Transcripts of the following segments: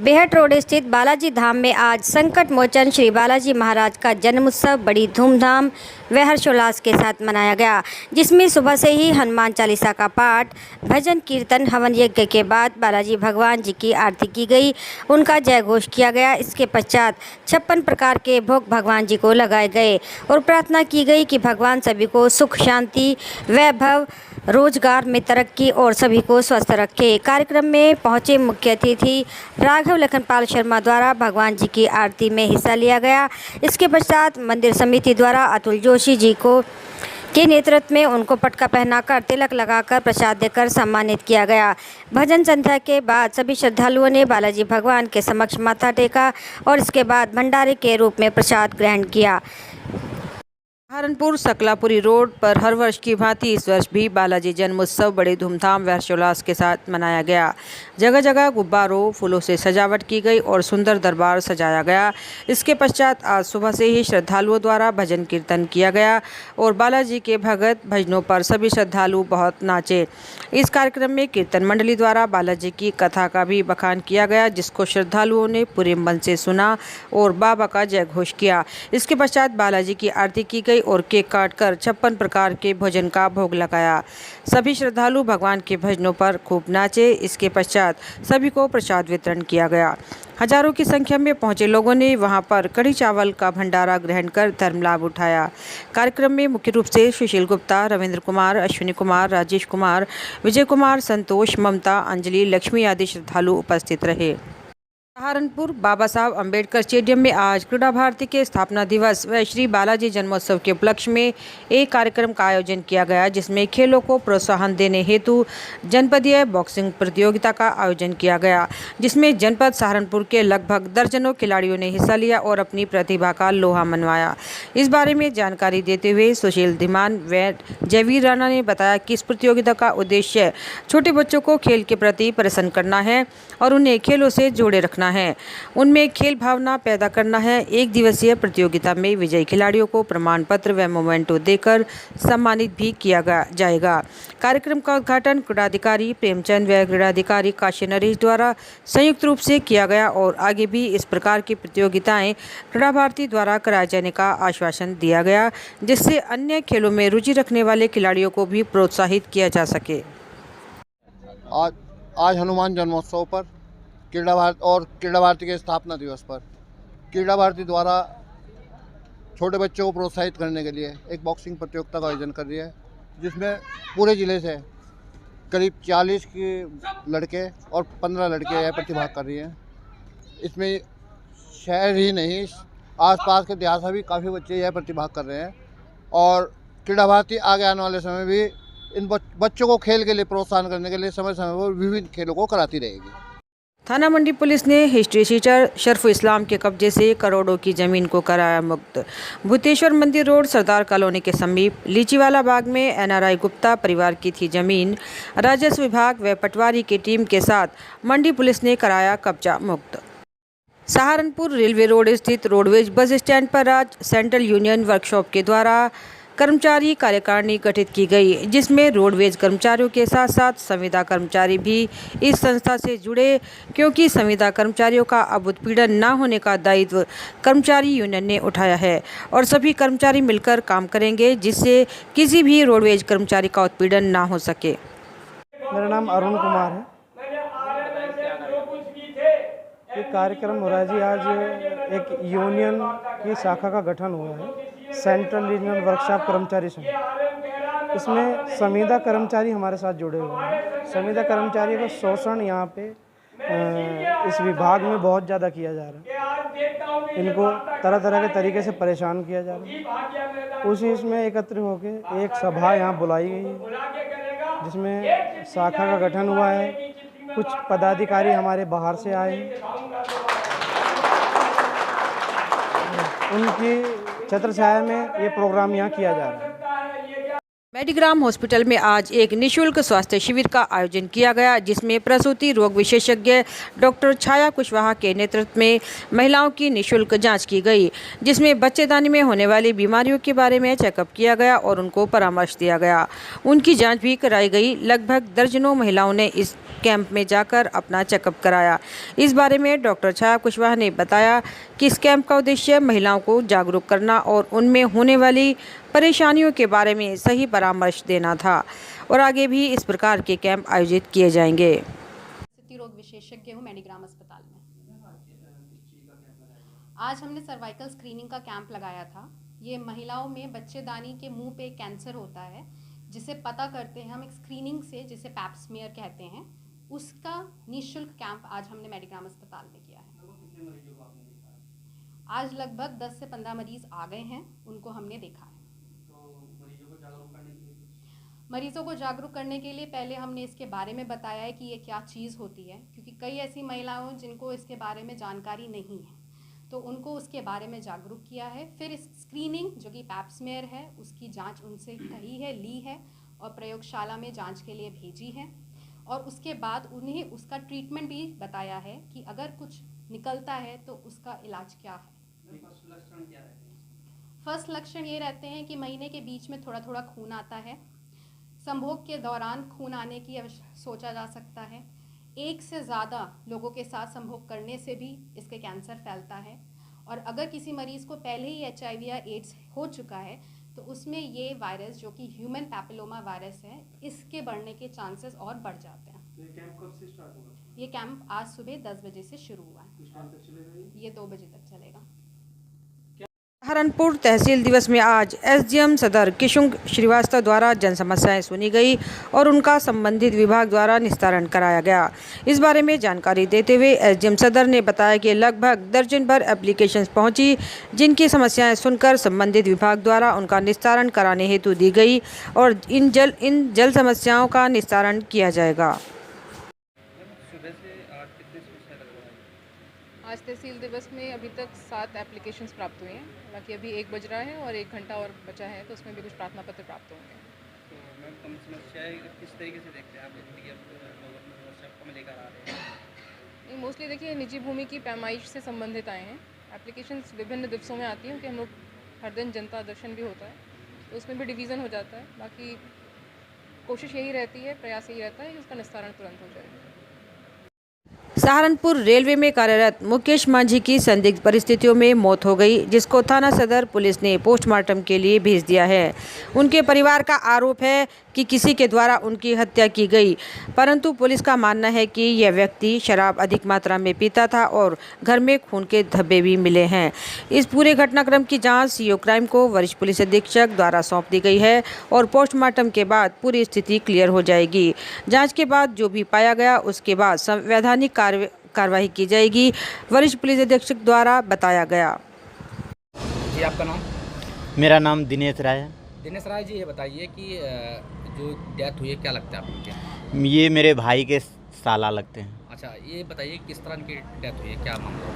Behat road स्थित बालाजी धाम में आज संकट मोचन श्री बालाजी महाराज का जन्मोत्सव बड़ी धूमधाम व हर्षोल्लास के साथ मनाया गया, जिसमें सुबह से ही हनुमान चालीसा का पाठ, भजन कीर्तन, हवन यज्ञ के बाद बालाजी भगवान जी की आरती की गई, उनका जय घोष किया गया। इसके पश्चात 56 प्रकार के भोग भगवान जी को लगाए गए और प्रार्थना की गई कि भगवान सभी को सुख, शांति, वैभव, रोजगार में तरक्की और सभी को स्वस्थ रखे। कार्यक्रम में पहुंचे मुख्य अतिथि राघव लखनपाल शर्मा द्वारा भगवान जी की आरती में हिस्सा लिया गया। इसके पश्चात मंदिर समिति द्वारा अतुल जोशी जी को के नेतृत्व में उनको पटका पहनाकर, तिलक लगाकर, प्रसाद देकर सम्मानित किया गया। भजन संध्या के बाद सभी श्रद्धालुओं ने बालाजी भगवान के समक्ष माथा टेका और इसके बाद भंडारे के रूप में प्रसाद ग्रहण किया। सहारनपुर सकलापुरी रोड पर हर वर्ष की भांति इस वर्ष भी बालाजी जन्मोत्सव बड़े धूमधाम व हर्षोल्लास के साथ मनाया गया। जगह जगह गुब्बारों, फूलों से सजावट की गई और सुंदर दरबार सजाया गया। इसके पश्चात आज सुबह से ही श्रद्धालुओं द्वारा भजन कीर्तन किया गया और बालाजी के भगत भजनों पर सभी श्रद्धालु बहुत नाचे। इस कार्यक्रम में कीर्तन मंडली द्वारा बालाजी की कथा का भी बखान किया गया, जिसको श्रद्धालुओं ने पूरे मन से सुना और बाबा का जय घोष किया। इसके पश्चात बालाजी की आरती की गई और केक काटकर 56 प्रकार के भोजन का भोग लगाया। सभी श्रद्धालु भगवान के भजनों पर खूब नाचे। इसके पश्चात सभी को प्रसाद वितरण किया गया। हजारों की संख्या में पहुंचे लोगों ने वहां पर कढ़ी चावल का भंडारा ग्रहण कर धर्म लाभ उठाया। कार्यक्रम में मुख्य रूप से सुशील गुप्ता, रविंद्र कुमार, अश्विनी कुमार, राजेश कुमार, विजय कुमार, संतोष, ममता, अंजलि, लक्ष्मी आदि श्रद्धालु उपस्थित रहे। सहारनपुर बाबा साहब अम्बेडकर स्टेडियम में आज क्रीड़ा भारती के स्थापना दिवस व श्री बालाजी जन्मोत्सव के उपलक्ष्य में एक कार्यक्रम का आयोजन किया गया, जिसमें खेलों को प्रोत्साहन देने हेतु जनपदीय बॉक्सिंग प्रतियोगिता का आयोजन किया गया, जिसमें जनपद सहारनपुर के लगभग दर्जनों खिलाड़ियों ने हिस्सा लिया और अपनी प्रतिभा का लोहा मनवाया। इस बारे में जानकारी देते हुए सुशील धीमान व जयवीर राणा ने बताया कि इस प्रतियोगिता का उद्देश्य छोटे बच्चों को खेल के प्रति प्रसन्न करना है और उन्हें खेलों से जोड़े रखना है, उनमें खेल भावना पैदा करना है। एक दिवसीय प्रतियोगिता में विजयी खिलाड़ियों को प्रमाण पत्र व मोमेंटो देकर सम्मानित भी किया जाएगा। कार्यक्रम का उद्घाटन क्रीड़ाधिकारी प्रेमचंद व क्रीड़ाधिकारी काशी नरेश द्वारा संयुक्त रूप से किया गया और आगे भी इस प्रकार की प्रतियोगिताएं क्रीड़ा भारती द्वारा कराए जाने का आश्वासन दिया गया, जिससे अन्य खेलों में रुचि रखने वाले खिलाड़ियों को भी प्रोत्साहित किया जा सके। आज हनुमान जन्मोत्सव पर क्रीड़ा भारती के स्थापना दिवस पर क्रीड़ा भारती द्वारा छोटे बच्चों को प्रोत्साहित करने के लिए एक बॉक्सिंग प्रतियोगिता का आयोजन कर रही है, जिसमें पूरे ज़िले से करीब 40 के लड़के और 15 लड़के यह प्रतिभाग कर रही हैं। इसमें शहर ही नहीं, आसपास के देहात से भी काफ़ी बच्चे यह प्रतिभाग कर रहे हैं और क्रीड़ा भारती आगे आने वाले समय भी इन बच्चों को खेल के लिए प्रोत्साहन करने के लिए समय समय पर विभिन्न खेलों को कराती रहेगी। थाना मंडी पुलिस ने हिस्ट्री शीटर शरफुल इस्लाम के कब्जे से करोड़ों की जमीन को कराया मुक्त। भूतेश्वर मंदिर रोड सरदार कॉलोनी के समीप लीचीवाला बाग में एनआरआई गुप्ता परिवार की थी जमीन। राजस्व विभाग व पटवारी की टीम के साथ मंडी पुलिस ने कराया कब्जा मुक्त। सहारनपुर रेलवे रोड स्थित रोडवेज बस स्टैंड पर आज सेंट्रल यूनियन वर्कशॉप के द्वारा कर्मचारी कार्यकारिणी गठित की गई, जिसमें रोडवेज कर्मचारियों के साथ साथ संविदा कर्मचारी भी इस संस्था से जुड़े, क्योंकि संविदा कर्मचारियों का अब उत्पीड़न न होने का दायित्व कर्मचारी यूनियन ने उठाया है और सभी कर्मचारी मिलकर काम करेंगे, जिससे किसी भी रोडवेज कर्मचारी का उत्पीड़न न हो सके। मेरा नाम अरुण कुमार है। एक कार्यक्रम हो रहा है जी, आज एक यूनियन की शाखा का गठन हुआ है, सेंट्रल रीजनल वर्कशॉप कर्मचारी संघ। इसमें संविदा कर्मचारी हमारे साथ जुड़े हुए हैं। संविदा कर्मचारियों का शोषण यहाँ पे इस विभाग में बहुत ज़्यादा किया जा रहा है। इनको तरह तरह के तरीके से परेशान किया जा रहा है। उसी इसमें एकत्र होकर एक सभा यहाँ बुलाई गई है, जिसमें शाखा का गठन हुआ है। कुछ पदाधिकारी हमारे बाहर से आए हैं, उनकी छत्रछाया में ये प्रोग्राम यहाँ किया जा रहा है। मेडिग्राम हॉस्पिटल में आज एक निशुल्क स्वास्थ्य शिविर का आयोजन किया गया, जिसमें प्रसूति रोग विशेषज्ञ डॉक्टर छाया कुशवाहा के नेतृत्व में महिलाओं की निशुल्क जांच की गई, जिसमें बच्चेदानी में होने वाली बीमारियों के बारे में चेकअप किया गया और उनको परामर्श दिया गया। उनकी जांच भी कराई गई। लगभग दर्जनों महिलाओं ने इस कैंप में जाकर अपना चेकअप कराया। इस बारे में डॉक्टर छाया कुशवाहा ने बताया कि इस कैंप का उद्देश्य महिलाओं को जागरूक करना और उनमें होने वाली परेशानियों के बारे में सही परामर्श देना था और आगे भी इस प्रकार के कैंप आयोजित किए जाएंगे। प्रसूति रोग विशेषज्ञ हूँ मेडिग्राम अस्पताल में। आज हमने सर्वाइकल स्क्रीनिंग का कैंप लगाया था। ये महिलाओं में बच्चेदानी के मुंह पे कैंसर होता है, जिसे पता करते हैं हम एक स्क्रीनिंग से, जिसे पैप स्मीयर कहते हैं। उसका निःशुल्क कैंप आज हमने मेडिग्राम अस्पताल में किया है। आज लगभग 10 से 15 मरीज आ गए हैं, उनको हमने देखा है। मरीजों को जागरूक करने के लिए पहले हमने इसके बारे में बताया है कि ये क्या चीज़ होती है, क्योंकि कई ऐसी महिलाओं जिनको इसके बारे में जानकारी नहीं है, तो उनको उसके बारे में जागरूक किया है। फिर इस स्क्रीनिंग जो कि पैप स्मीयर है, उसकी जांच उनसे ली है और प्रयोगशाला में जांच के लिए भेजी है, और उसके बाद उन्हें उसका ट्रीटमेंट भी बताया है कि अगर कुछ निकलता है तो उसका इलाज क्या है। फर्स्ट लक्षण ये रहते हैं कि महीने के बीच में थोड़ा थोड़ा खून आता है। संभोग के दौरान खून आने की सोचा जा सकता है। एक से ज़्यादा लोगों के साथ संभोग करने से भी इसके कैंसर फैलता है, और अगर किसी मरीज़ को पहले ही HIV या एड्स हो चुका है तो उसमें ये वायरस, जो कि ह्यूमन पैपिलोमा वायरस है, इसके बढ़ने के चांसेस और बढ़ जाते हैं। ये कैंप कब से स्टार्ट होगा? ये कैंप आज सुबह 10 बजे से शुरू हुआ है। किस टाइम तक चलेगा ये? 2 बजे तक चलेगा। सहारनपुर तहसील दिवस में आज SDM सदर किशुंग श्रीवास्तव द्वारा जन समस्याएं सुनी गई और उनका संबंधित विभाग द्वारा निस्तारण कराया गया। इस बारे में जानकारी देते हुए SDM सदर ने बताया कि लगभग दर्जन भर एप्लीकेशंस पहुंची, जिनकी समस्याएं सुनकर संबंधित विभाग द्वारा उनका निस्तारण कराने हेतु दी गई और इन जल समस्याओं का निस्तारण किया जाएगा। आज तहसील दिवस में अभी तक 7 एप्लीकेशंस प्राप्त हुए हैं। बाकी अभी 1 बज रहा है और 1 घंटा और बचा है, तो उसमें भी कुछ प्रार्थना पत्र प्राप्त होंगे। तो मैम, कम समस्याएं किस तरीके से देखते हैं आप, जैसे कि अब लोगों में समस्या कम लेकर आ रहे हैं? मोस्टली देखिए, निजी भूमि की पैमाइश से संबंधित आए हैं। एप्लीकेशंस विभिन्न दिवसों में आती हैं, क्योंकि हम लोग हर दिन जनता दर्शन भी होता है, तो उसमें भी डिवीज़न हो जाता है। बाकी कोशिश यही रहती है, प्रयास यही रहता है कि उसका निस्तारण तुरंत हो जाए। सहारनपुर रेलवे में कार्यरत मुकेश मांझी की संदिग्ध परिस्थितियों में मौत हो गई, जिसको थाना सदर पुलिस ने पोस्टमार्टम के लिए भेज दिया है। उनके परिवार का आरोप है कि किसी के द्वारा उनकी हत्या की गई, परंतु पुलिस का मानना है कि यह व्यक्ति शराब अधिक मात्रा में पीता था और घर में खून के धब्बे भी मिले हैं। इस पूरे घटनाक्रम की जांच CO क्राइम को वरिष्ठ पुलिस अधीक्षक द्वारा सौंप दी गई है और पोस्टमार्टम के बाद पूरी स्थिति क्लियर हो जाएगी। जाँच के बाद जो भी पाया गया उसके बाद संवैधानिक कार्रवाई की जाएगी, वरिष्ठ पुलिस अधीक्षक द्वारा बताया गया। जी, आपका नाम? मेरा नाम दिनेश राय है। दिनेश राय जी, ये बताइए कि जो डेथ हुई है, क्या लगता है आपको? ये मेरे भाई के साला लगते हैं। अच्छा, ये बताइए किस तरह की डेथ हुई है, क्या मामला?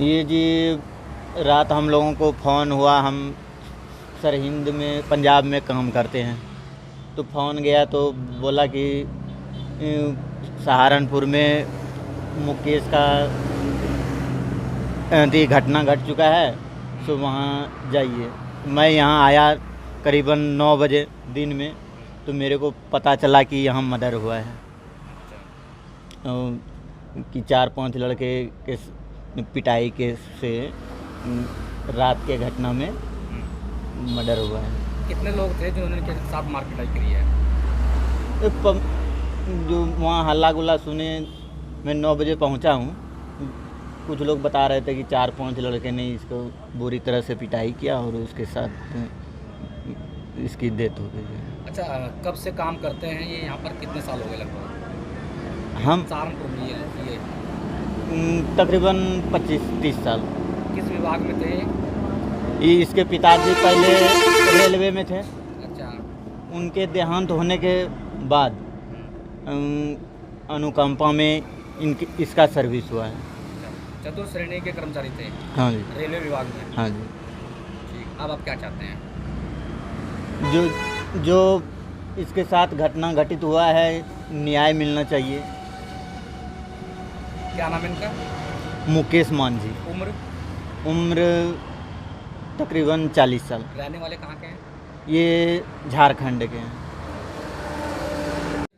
ये जी रात हम लोगों को फ़ोन हुआ, हम सरहिंद में पंजाब में काम करते हैं, तो फ़ोन गया तो बोला कि सहारनपुर में मुकेश का घटना घट चुका है, तो वहाँ जाइए। मैं यहाँ आया करीबन 9 बजे दिन में, तो मेरे को पता चला कि यहाँ मर्डर हुआ है, कि 4-5 लड़के के पिटाई के से रात के घटना में मर्डर हुआ है। कितने लोग थे जिन्होंने इनके साथ मार पिटाई करी है? जो वहाँ हल्ला गुल्ला सुने, मैं 9 बजे पहुँचा हूँ। कुछ लोग बता रहे थे कि 4-5 लड़के ने इसको बुरी तरह से पिटाई किया और उसके साथ इसकी डेथ हो गई है। अच्छा, कब से काम करते हैं ये यहाँ पर, कितने साल हो गए लगभग? हम सहारनपुर में ये तकरीबन 25-30 साल। किस विभाग में थे? इसके पिताजी पहले रेलवे में थे। अच्छा। उनके देहांत होने के बाद अनुकंपा में इसका सर्विस हुआ है। चतुर्थ श्रेणी के कर्मचारी थे? हाँ जी। रेलवे विभाग में? हाँ जी। ठीक, अब आप क्या चाहते हैं? जो जो इसके साथ घटना घटित हुआ है न्याय मिलना चाहिए। क्या नाम है इनका? मुकेश मांझी, उम्र? उम्र तकरीबन 40 साल। रहने वाले कहाँ के हैं? ये झारखंड के हैं।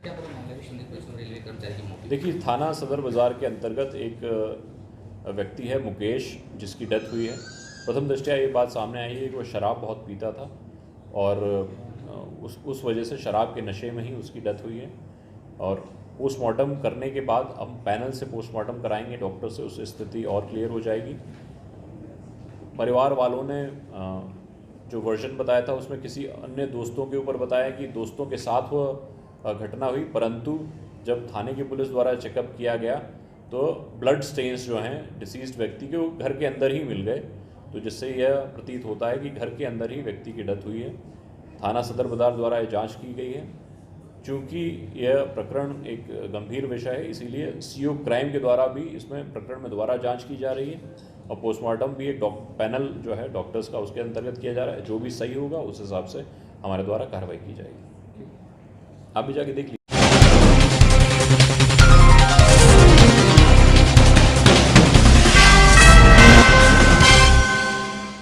क्या पूरा मामला है सुनील पुलिस में रेलवे कर्मचारी की मौत? देखिए, थाना सदर बाज़ार के अंतर्गत एक व्यक्ति है मुकेश, जिसकी डेथ हुई है। प्रथम दृष्टया ये बात सामने आई है कि वो शराब बहुत पीता था और उस वजह से शराब के नशे में ही उसकी डेथ हुई है। और पोस्टमार्टम करने के बाद हम पैनल से पोस्टमार्टम कराएंगे डॉक्टर से, उससे स्थिति और क्लियर हो जाएगी। परिवार वालों ने जो वर्जन बताया था उसमें किसी अन्य दोस्तों के ऊपर बताया कि दोस्तों के साथ वह घटना हुई, परंतु जब थाने की पुलिस द्वारा चेकअप किया गया तो ब्लड स्टेन्स जो हैं डिसीज्ड व्यक्ति के वो घर के अंदर ही मिल गए, तो जिससे यह प्रतीत होता है कि घर के अंदर ही व्यक्ति की डेथ हुई है। थाना सदर बाज़ार द्वारा यह जांच की गई है। चूँकि यह प्रकरण एक गंभीर विषय है, इसीलिए CO क्राइम के द्वारा भी इसमें प्रकरण में दोबारा जांच की जा रही है और पोस्टमार्टम भी एक पैनल जो है डॉक्टर्स का उसके अंतर्गत किया जा रहा है। जो भी सही होगा उस हिसाब से हमारे द्वारा कार्रवाई की जाएगी। आप भी जाके देख लीजिए।